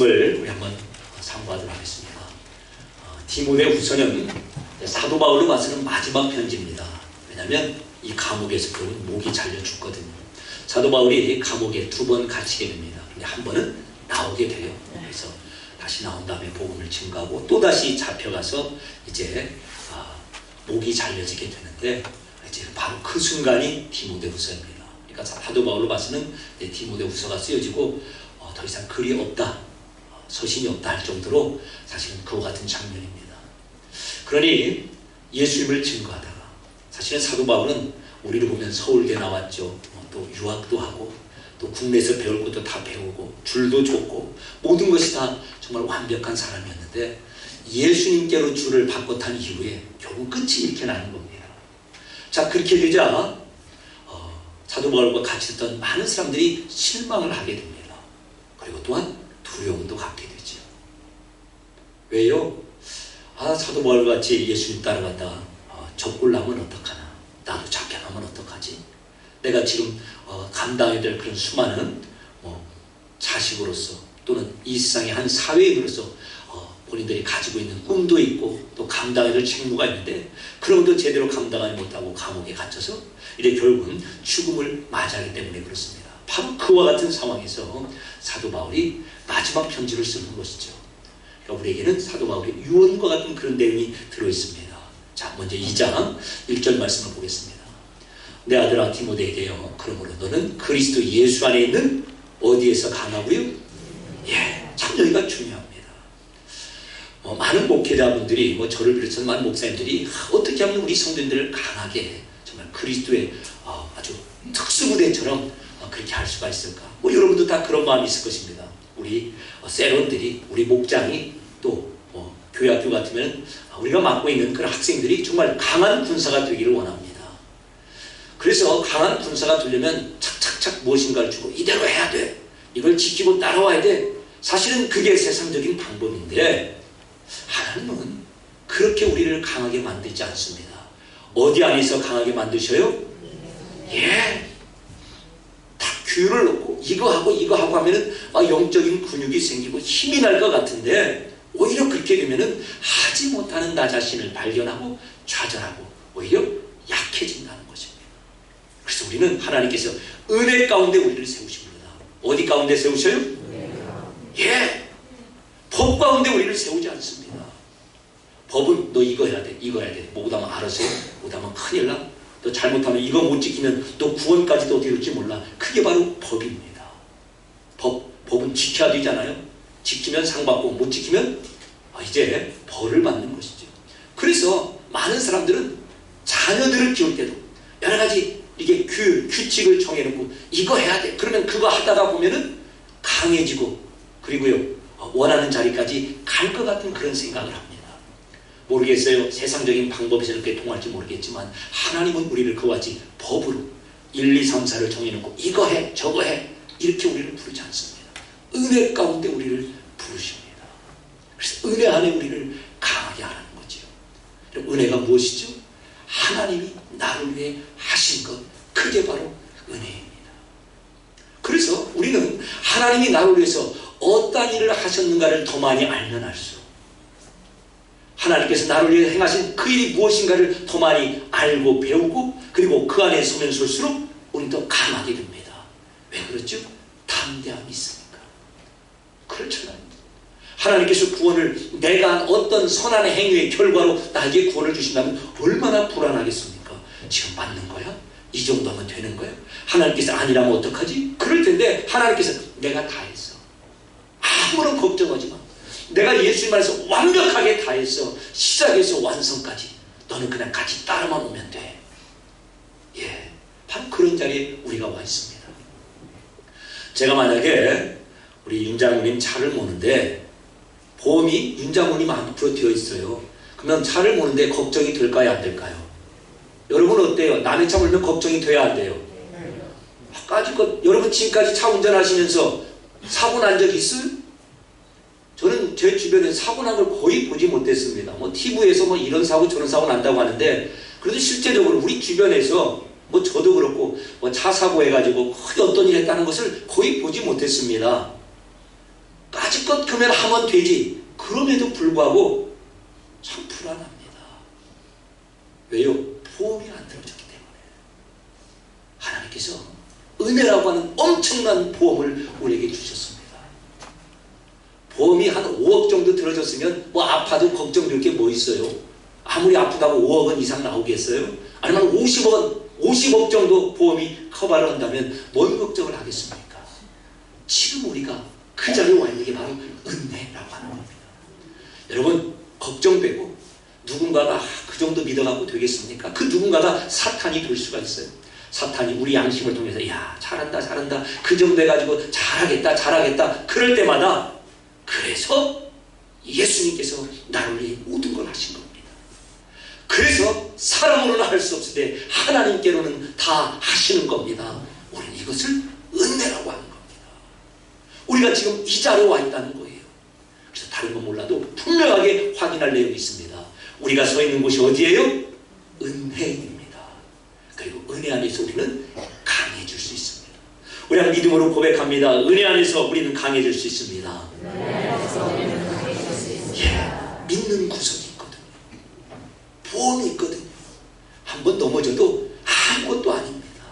을 우리 한번 상고하도록 하겠습니다. 디모데후서는 사도 바울로 봐서는 마지막 편지입니다. 왜냐하면 이 감옥에서 그는 목이 잘려 죽거든요. 사도 바울이 감옥에 2번 갇히게 됩니다. 근데 한 번은 나오게 돼요. 그래서 다시 나온 다음에 복음을 증거하고 또 다시 잡혀가서 이제 목이 잘려지게 되는데 이제 바로 그 순간이 디모데후서입니다. 그러니까 사도 바울로 봐서는 디모데후서가 쓰여지고 더 이상 글이 없다, 서신이 없다 할 정도로 사실은 그와 같은 장면입니다. 그러니 예수님을 증거하다가 사실은 사도 바울은 우리를 보면 서울대 나왔죠. 또 유학도 하고 또 국내에서 배울 것도 다 배우고 줄도 줬고 모든 것이 다 정말 완벽한 사람이었는데 예수님께로 줄을 바꿔 탄 이후에 결국 끝이 이렇게 나는 겁니다. 자, 그렇게 되자 사도 바울과 같이 있던 많은 사람들이 실망을 하게 됩니다. 그리고 또한 두려움도 갖게 되죠. 왜요? 사도 바울같이 예수님 따라갔다가 적골나면 어떡하나? 나도 잡혀가면 어떡하지? 내가 지금 감당해야 될 그런 수많은 자식으로서 또는 이 세상의 한 사회인으로서 본인들이 가지고 있는 꿈도 있고 또 감당해야 될 책무가 있는데 그런 것도 제대로 감당하지 못하고 감옥에 갇혀서 이제 결국은 죽음을 맞이하기 때문에 그렇습니다. 바로 그와 같은 상황에서 사도 바울이 마지막 편지를 쓰는 것이죠. 그러니까 우리에게는 사도 바울의 유언과 같은 그런 내용이 들어있습니다. 자, 먼저 2장 1절 말씀을 보겠습니다. 내 아들아 디모데에게요. 그러므로 너는 그리스도 예수 안에 있는 어디에서 강하고요? 예, 참 여기가 중요합니다. 많은 목회자분들이 저를 비롯해서 많은 목사님들이 어떻게 하면 우리 성도님들을 강하게 정말 그리스도의 아주 특수부대처럼 그렇게 할 수가 있을까? 여러분도 다 그런 마음이 있을 것입니다. 우리 세론들이, 우리 목장이 또 교회학교 같으면 우리가 맡고 있는 그런 학생들이 정말 강한 군사가 되기를 원합니다. 그래서 강한 군사가 되려면 착착착 무엇인가를 주고 이대로 해야 돼. 이걸 지키고 따라와야 돼. 사실은 그게 세상적인 방법인데 하나님은 그렇게 우리를 강하게 만들지 않습니다. 어디 안에서 강하게 만드셔요? 예. 규율을 놓고 이거 하고 하면은 영적인 근육이 생기고 힘이 날 것 같은데 오히려 그렇게 되면은 하지 못하는 나 자신을 발견하고 좌절하고 오히려 약해진다는 것입니다. 그래서 우리는 하나님께서 은혜 가운데 우리를 세우십니다. 어디 가운데 세우셔요? 예. 법 가운데 우리를 세우지 않습니다. 법은 너 이거 해야 돼, 이거 해야 돼. 못하면 알아서 해. 못하면 큰일 나. 또 잘못하면 이거 못 지키면 또 구원까지도 어떻게 될지 몰라. 그게 바로 법입니다. 법은 지켜야 되잖아요. 지키면 상 받고 못 지키면 이제 벌을 받는 것이죠. 그래서 많은 사람들은 자녀들을 키울 때도 여러 가지 이게 규칙을 정해놓고 이거 해야 돼. 그러면 그거 하다가 보면은 강해지고 그리고요 원하는 자리까지 갈 것 같은 그런 생각을 합니다. 모르겠어요. 세상적인 방법에서 이렇게 통할지 모르겠지만 하나님은 우리를 그와 같이 법으로 1, 2, 3, 4를 정해놓고 이거 해 저거 해 이렇게 우리를 부르지 않습니다. 은혜 가운데 우리를 부르십니다. 그래서 은혜 안에 우리를 강하게 하라는 거죠. 은혜가 무엇이죠? 하나님이 나를 위해 하신 것, 그게 바로 은혜입니다. 그래서 우리는 하나님이 나를 위해서 어떤 일을 하셨는가를 더 많이 알면 알수록 하나님께서 나를 위해 행하신 그 일이 무엇인가를 더 많이 알고 배우고 그리고 그 안에 서면 설수록 우리는 더 강하게 됩니다. 왜 그렇죠? 담대함이 있으니까. 그렇잖아요. 하나님께서 구원을 내가 한 어떤 선한 행위의 결과로 나에게 구원을 주신다면 얼마나 불안하겠습니까? 지금 맞는 거야? 이 정도 하면 되는 거야? 하나님께서 아니라면 어떡하지? 그럴 텐데 하나님께서 내가 다 했어. 아무런 걱정하지 마. 내가 예수님 안에서 완벽하게 다 했어. 시작에서 완성까지. 너는 그냥 같이 따라만 오면 돼. 예, 바로 그런 자리에 우리가 와 있습니다. 제가 만약에 우리 윤 장모님 차를 모는데 보험이 윤 장모님 앞으로 되어 있어요. 그러면 차를 모는데 걱정이 될까요? 안 될까요? 여러분 어때요? 남의 차 몰면 걱정이 돼야 안 돼요? 여러분 지금까지 차 운전하시면서 사고 난 적 있어요? 저는 제 주변에 사고 난 걸 거의 보지 못했습니다. TV에서 이런 사고 저런 사고 난다고 하는데 그래도 실제적으로 우리 주변에서 저도 그렇고 차 사고 해가지고 거의 어떤 일 했다는 것을 거의 보지 못했습니다. 가지껏 금연하면 되지. 그럼에도 불구하고 참 불안합니다. 왜요? 보험이 안 들어졌기 때문에. 하나님께서 은혜라고 하는 엄청난 보험을 우리에게 주셨습니다. 보험이 한 5억 정도 들어졌으면 뭐 아파도 걱정될 게 뭐 있어요? 아무리 아프다고 5억 원 이상 나오겠어요? 아니면 50억 정도 보험이 커버를 한다면 뭔 걱정을 하겠습니까? 지금 우리가 그 자리에 와 있는 게 바로 은혜라고 하는 겁니다. 여러분, 걱정되고 누군가가 그 정도 믿어가고 되겠습니까? 그 누군가가 사탄이 될 수가 있어요. 사탄이 우리 양심을 통해서 야, 잘한다 그 정도 해가지고 잘하겠다 그럴 때마다, 그래서 예수님께서 나를 위해 모든 걸 하신 겁니다. 그래서 사람으로는 할 수 없을 때 하나님께로는 다 하시는 겁니다. 우리는 이것을 은혜라고 하는 겁니다. 우리가 지금 이 자리에 와 있다는 거예요. 그래서 다른 건 몰라도 분명하게 확인할 내용이 있습니다. 우리가 서 있는 곳이 어디예요? 은혜입니다. 그리고 은혜 안에서 우리는 강해질 수 있습니다. 우리가 믿음으로 고백합니다. 은혜 안에서 우리는 강해질 수 있습니다. 믿는 구석이 있거든요. 보험이 있거든요. 한번 넘어져도 아무것도 아닙니다.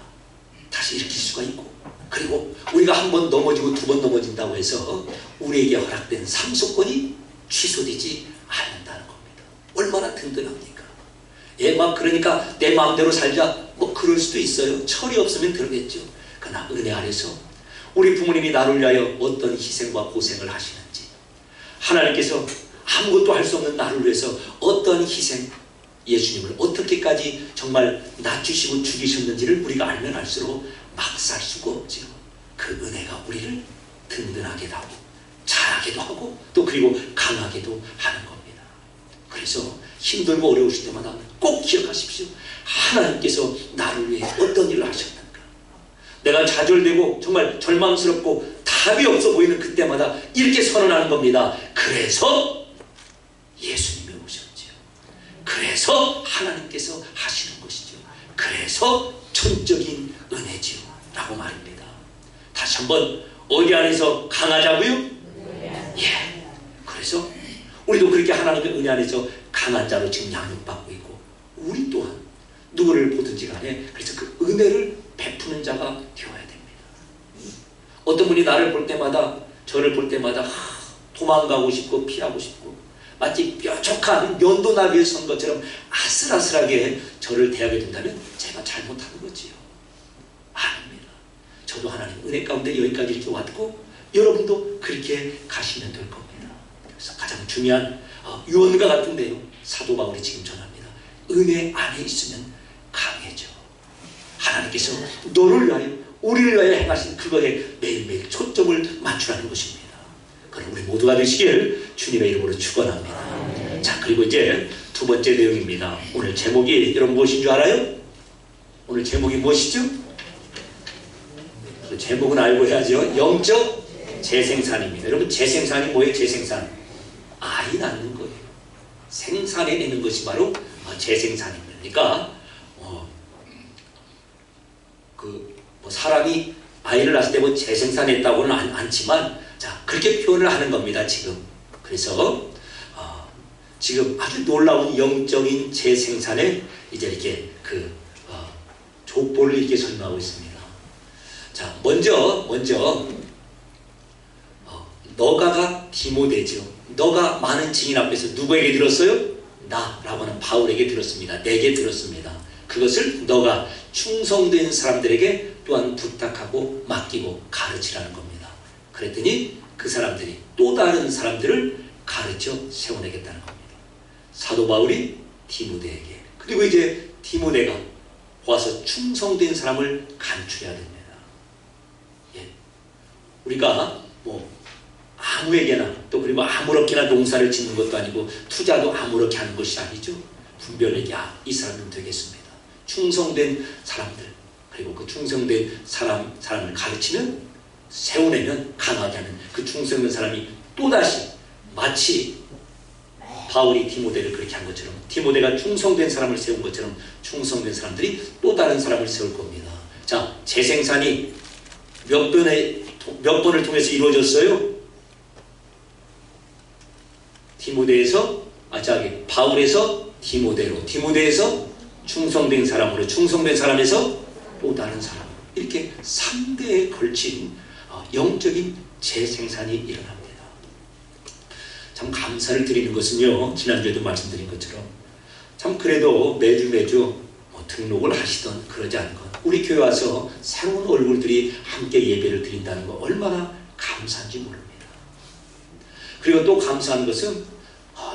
다시 일으킬 수가 있고, 그리고 우리가 한 번 넘어지고 두 번 넘어진다고 해서 우리에게 허락된 상속권이 취소되지 않는다는 겁니다. 얼마나 든든합니까? 그러니까 내 마음대로 살자, 뭐 그럴 수도 있어요. 철이 없으면 그러겠죠. 그러나 은혜 아래서 우리 부모님이 나를 위하여 어떤 희생과 고생을 하시는지, 하나님께서 아무것도 할 수 없는 나를 위해서 어떤 희생, 예수님을 어떻게까지 정말 낮추시고 죽이셨는지를 우리가 알면 알수록 막 살 수가 없죠. 그 은혜가 우리를 든든하게도 하고 잘하게도 하고 또 그리고 강하게도 하는 겁니다. 그래서 힘들고 어려우실 때마다 꼭 기억하십시오. 하나님께서 나를 위해 어떤 일을 하셨는가. 내가 좌절되고 정말 절망스럽고 답이 없어 보이는 그때마다 이렇게 선언하는 겁니다. 그래서 예수님이 오셨지요. 그래서 하나님께서 하시는 것이죠. 그래서 전적인 은혜지요 라고 말입니다. 다시 한번 어디 안에서 강하자고요? 예. 그래서 우리도 그렇게 하나님의 은혜 안에서 강한 자로 지금 양육받고 있고, 우리 또한 누구를 보든지 간에 그래서 그 은혜를 베푸는 자가 되어야 됩니다. 어떤 분이 나를 볼 때마다, 저를 볼 때마다 도망가고 싶고 피하고 싶고 마치 뾰족한 면도나비에 선 것처럼 아슬아슬하게 저를 대하게 된다면 제가 잘못하는 거지요. 아닙니다. 저도 하나님 은혜 가운데 여기까지 이렇게 왔고 여러분도 그렇게 가시면 될 겁니다. 그래서 가장 중요한 유언과 같은데요, 사도 바울이 지금 전합니다. 은혜 안에 있으면 강해져. 하나님께서 너를 위하여, 우리를 위하여 행하신 그거에 매일매일 초점을 맞추라는 것입니다. 그럼 우리 모두가 되시길 주님의 이름으로 축원합니다. 자, 그리고 이제 두 번째 내용입니다. 오늘 제목이 여러분 무엇인 줄 알아요? 오늘 제목이 무엇이죠? 그 제목은 알고 해야죠. 영적 재생산입니다. 여러분, 재생산이 뭐예요? 재생산, 아이 낳는 거예요. 생산해내는 것이 바로 재생산입니다. 그러니까 사람이 아이를 낳았을 때 뭐 재생산했다고는 않지만, 자, 그렇게 표현을 하는 겁니다. 지금. 그래서 지금 아주 놀라운 영적인 재생산에 이제 이렇게 족보를 이렇게 설명하고 있습니다. 자, 먼저 너가가 디모데죠. 너가 많은 증인 앞에서 누구에게 들었어요? 나라고 하는 바울에게 들었습니다. 내게 들었습니다. 그것을 너가 충성된 사람들에게 또한 부탁하고 맡기고 가르치라는 겁니다. 그랬더니 그 사람들이 또 다른 사람들을 가르쳐 세워내겠다는 겁니다. 사도 바울이 디모데에게, 그리고 이제 디모데가 와서 충성된 사람을 간추려야 됩니다. 예. 우리가 아무에게나 또 그리고 아무렇게나 농사를 짓는 것도 아니고 투자도 아무렇게 하는 것이 아니죠. 분별하게 이 사람은 되겠습니다. 충성된 사람들, 그리고 그 충성된 사람을 가르치면, 세워내면 강하게 하는 그 충성된 사람이 또다시 마치 바울이 디모데를 그렇게 한 것처럼, 디모데가 충성된 사람을 세운 것처럼 충성된 사람들이 또 다른 사람을 세울 겁니다. 자, 재생산이 몇 번을 통해서 이루어졌어요? 바울에서 디모데로, 디모데에서 충성된 사람으로, 충성된 사람에서 또 다른 사람, 이렇게 3대에 걸친 영적인 재생산이 일어납니다. 참 감사를 드리는 것은요, 지난주에도 말씀드린 것처럼 참 그래도 매주 등록을 하시던 그러지 않건 우리 교회 와서 새로운 얼굴들이 함께 예배를 드린다는 거 얼마나 감사한지 모릅니다. 그리고 또 감사한 것은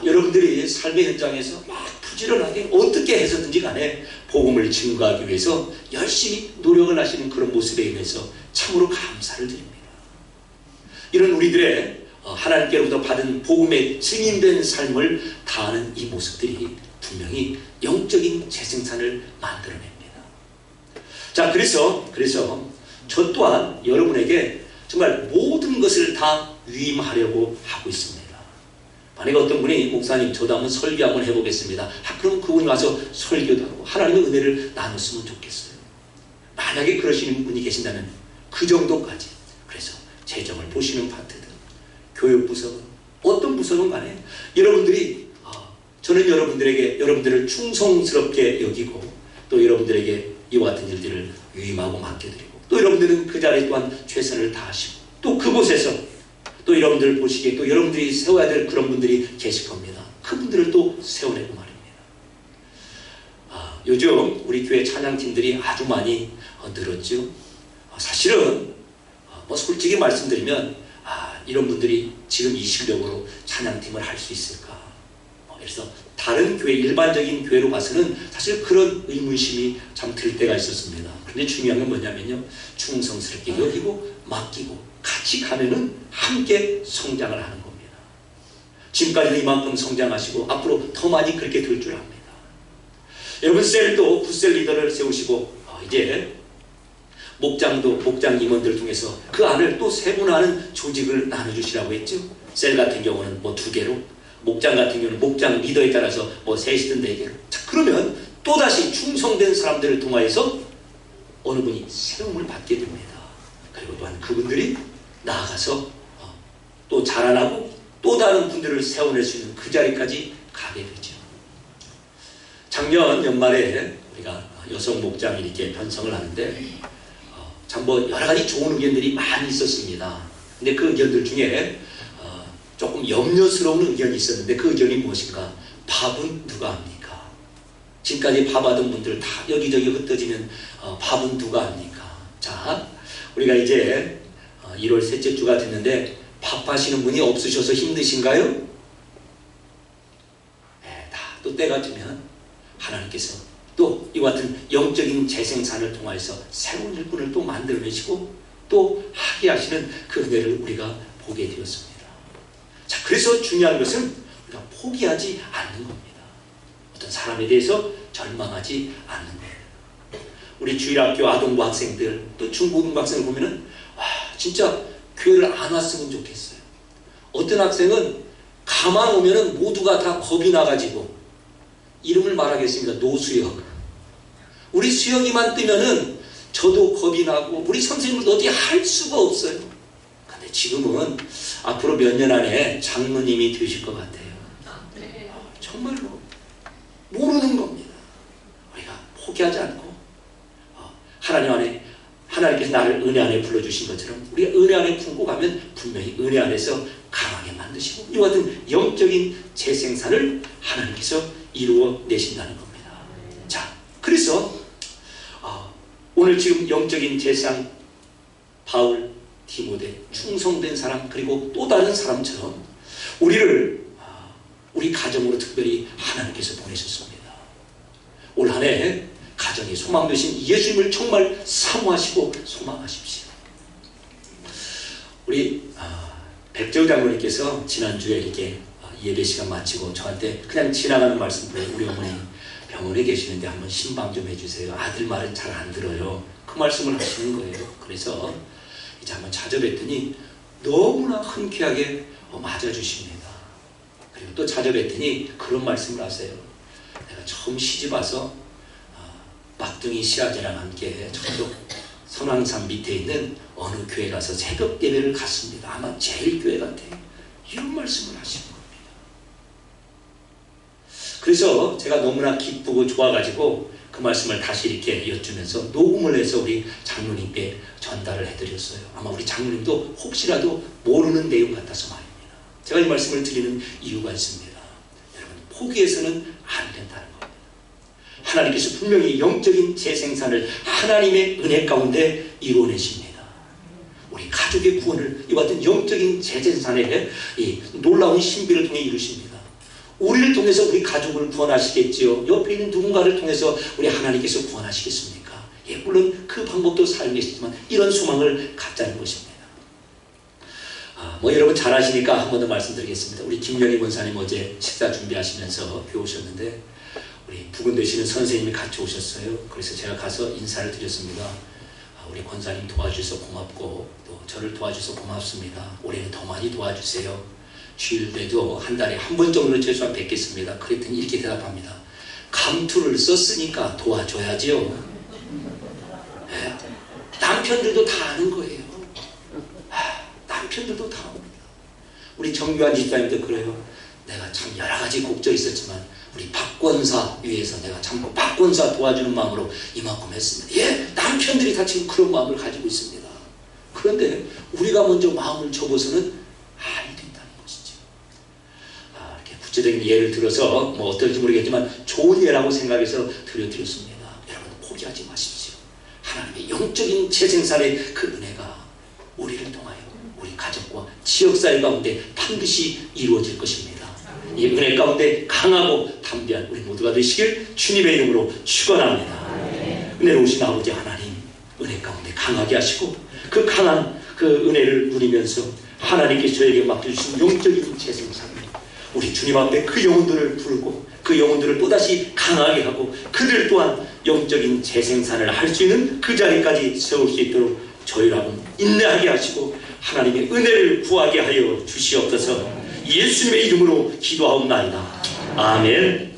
여러분들이 삶의 현장에서 막 부지런하게 어떻게 해서든지 간에 복음을 증거하기 위해서 열심히 노력을 하시는 그런 모습에 인해서 참으로 감사를 드립니다. 이런 우리들의 하나님께로부터 받은 복음의 증인된 삶을 다하는 이 모습들이 분명히 영적인 재생산을 만들어냅니다. 자, 그래서 저 또한 여러분에게 정말 모든 것을 다 위임하려고 하고 있습니다. 만약에 어떤 분이 목사님 저도 한번 설교 한번 해보겠습니다. 그럼 그분이 와서 설교도 하고 하나님의 은혜를 나눴으면 좋겠어요. 만약에 그러시는 분이 계신다면 그 정도까지, 그래서 재정을 보시는 파트든 교육부서든 어떤 부서든 간에 저는 여러분들을 충성스럽게 여기고 또 여러분들에게 이와 같은 일들을 위임하고 맡겨드리고 또 여러분들은 그 자리에 또한 최선을 다하시고 또 그곳에서 또 여러분들을 보시기에 또 여러분들이 세워야 될 그런 분들이 계실 겁니다. 그분들을 또 세워내고 말입니다. 요즘 우리 교회 찬양팀들이 아주 많이 늘었죠. 사실은 솔직히 말씀드리면 이런 분들이 지금 이 실력으로 찬양팀을 할 수 있을까? 그래서 다른 교회, 일반적인 교회로 봐서는 사실 그런 의문심이 참 들 때가 있었습니다. 그런데 중요한 건 뭐냐면요, 충성스럽게 여기고 맡기고 같이 가면은 함께 성장을 하는 겁니다. 지금까지는 이만큼 성장하시고 앞으로 더 많이 그렇게 될 줄 압니다. 여러분, 셀도 부셀 리더를 세우시고 이제 목장 임원들을 통해서 그 안을 또 세분화하는 조직을 나눠주시라고 했죠. 셀 같은 경우는 2개로, 목장 같은 경우는 목장 리더에 따라서 3이든 4개로. 자, 그러면 또다시 충성된 사람들을 통하여서 어느 분이 세움을 받게 됩니다. 그리고 또한 그분들이 나아가서 또 자라나고 또 다른 분들을 세워낼 수 있는 그 자리까지 가게 되죠. 작년 연말에 우리가 여성 목장이 이렇게 편성을 하는데 참 여러 가지 좋은 의견들이 많이 있었습니다. 근데 그 의견들 중에 조금 염려스러운 의견이 있었는데 그 의견이 무엇인가? 밥은 누가 합니까? 지금까지 밥하던 분들 다 여기저기 흩어지면 밥은 누가 합니까? 자, 우리가 이제 1월 셋째 주가 됐는데 밥하시는 분이 없으셔서 힘드신가요? 네, 다 또 때가 되면 하나님께서 또 이와 같은 영적인 재생산을 통해서 새로운 일꾼을 또 만들어내시고 또 하게 하시는 그 은혜를 우리가 보게 되었습니다. 자, 그래서 중요한 것은 우리가 포기하지 않는 겁니다. 어떤 사람에 대해서 절망하지 않는 거예요. 우리 주일학교 아동부 학생들 또 중고등부 학생을 보면은 진짜 교회를 안 왔으면 좋겠어요. 어떤 학생은 가만 오면은 모두가 다 겁이 나가지고 이름을 말하겠습니다. 노수혁. 우리 수혁이만 뜨면은 저도 겁이 나고 우리 선생님도 어떻게 할 수가 없어요. 근데 지금은 앞으로 몇 년 안에 장로님이 되실 것 같아요. 정말로 모르는 겁니다. 우리가 포기하지 않고 하나님 안에, 하나님께서 나를 은혜 안에 불러주신 것처럼 우리가 은혜 안에 품고 가면 분명히 은혜 안에서 강하게 만드시고 이와 같은 영적인 재생산을 하나님께서 이루어 내신다는 겁니다. 자, 그래서 오늘 지금 영적인 재상 바울, 디모데, 충성된 사람 그리고 또 다른 사람처럼 우리 가정으로 특별히 하나님께서 보내셨습니다. 올 한 해 가정이 소망 되신 예수님을 정말 사모하시고 소망하십시오. 우리 백재우 장로님께서 지난주에 이렇게 예배 시간 마치고 저한테 그냥 지나가는 말씀으로 우리 어머니 병원에 계시는데 한번 신방 좀 해주세요. 아들 말은 잘 안 들어요. 그 말씀을 하시는 거예요. 그래서 이제 한번 찾아뵀더니 너무나 흔쾌하게 맞아주십니다. 그리고 또 찾아뵀더니 그런 말씀을 하세요. 내가 처음 시집 와서 막둥이 시아제랑 함께 저쪽 선왕산 밑에 있는 어느 교회 가서 새벽 예배를 갔습니다. 아마 제일 교회 같아요. 이런 말씀을 하시는 겁니다. 그래서 제가 너무나 기쁘고 좋아가지고 그 말씀을 다시 이렇게 여쭈면서 녹음을 해서 우리 장로님께 전달을 해드렸어요. 아마 우리 장로님도 혹시라도 모르는 내용 같아서 말입니다. 제가 이 말씀을 드리는 이유가 있습니다. 여러분, 포기해서는 안 된다는 겁니다. 하나님께서 분명히 영적인 재생산을 하나님의 은혜 가운데 이루어내십니다. 우리 가족의 구원을 이와 같은 영적인 재생산의 이 놀라운 신비를 통해 이루십니다. 우리를 통해서 우리 가족을 구원하시겠지요. 옆에 있는 누군가를 통해서 우리 하나님께서 구원하시겠습니까? 예, 물론 그 방법도 사용하시지만 이런 소망을 갖자는 것입니다. 여러분 잘 아시니까 한 번 더 말씀드리겠습니다. 우리 김영희 권사님 어제 식사 준비하시면서 배우셨는데 우리 부근 되시는 선생님이 같이 오셨어요. 그래서 제가 가서 인사를 드렸습니다. 우리 권사님 도와주셔서 고맙고 또 저를 도와주셔서 고맙습니다. 올해는 더 많이 도와주세요. 주일 때도 한 달에 한 번 정도는 최소한 뵙겠습니다. 그랬더니 이렇게 대답합니다. 감투를 썼으니까 도와줘야지요. 네. 남편들도 다 아는 거예요. 남편들도 다 압니다. 우리 정규환 집사님도 그래요. 내가 참 여러 가지 곡절이 있었지만 우리 박권사 위해서 내가 참 박권사 도와주는 마음으로 이만큼 했습니다. 예, 남편들이 다 지금 그런 마음을 가지고 있습니다. 그런데 우리가 먼저 마음을 접어서는 아니 된다는 것이죠. 이렇게 구체적인 예를 들어서 어떨지 모르겠지만 좋은 예라고 생각해서 드렸습니다. 여러분 포기하지 마십시오. 하나님의 영적인 재생산의 그 은혜가 우리를 통하여 우리 가족과 지역사회 가운데 반드시 이루어질 것입니다. 이 은혜 가운데 강하고 담대한 우리 모두가 되시길 주님의 이름으로 축원합니다. 은혜로우신 아버지 하나님, 은혜 가운데 강하게 하시고 그 강한 그 은혜를 누리면서 하나님께서 저에게 맡겨주신 영적인 재생산, 우리 주님 앞에 그 영혼들을 부르고 그 영혼들을 또다시 강하게 하고 그들 또한 영적인 재생산을 할 수 있는 그 자리까지 세울 수 있도록 저희라고 인내하게 하시고 하나님의 은혜를 구하게 하여 주시옵소서. 예수님의 이름으로 기도하옵나이다. 아멘.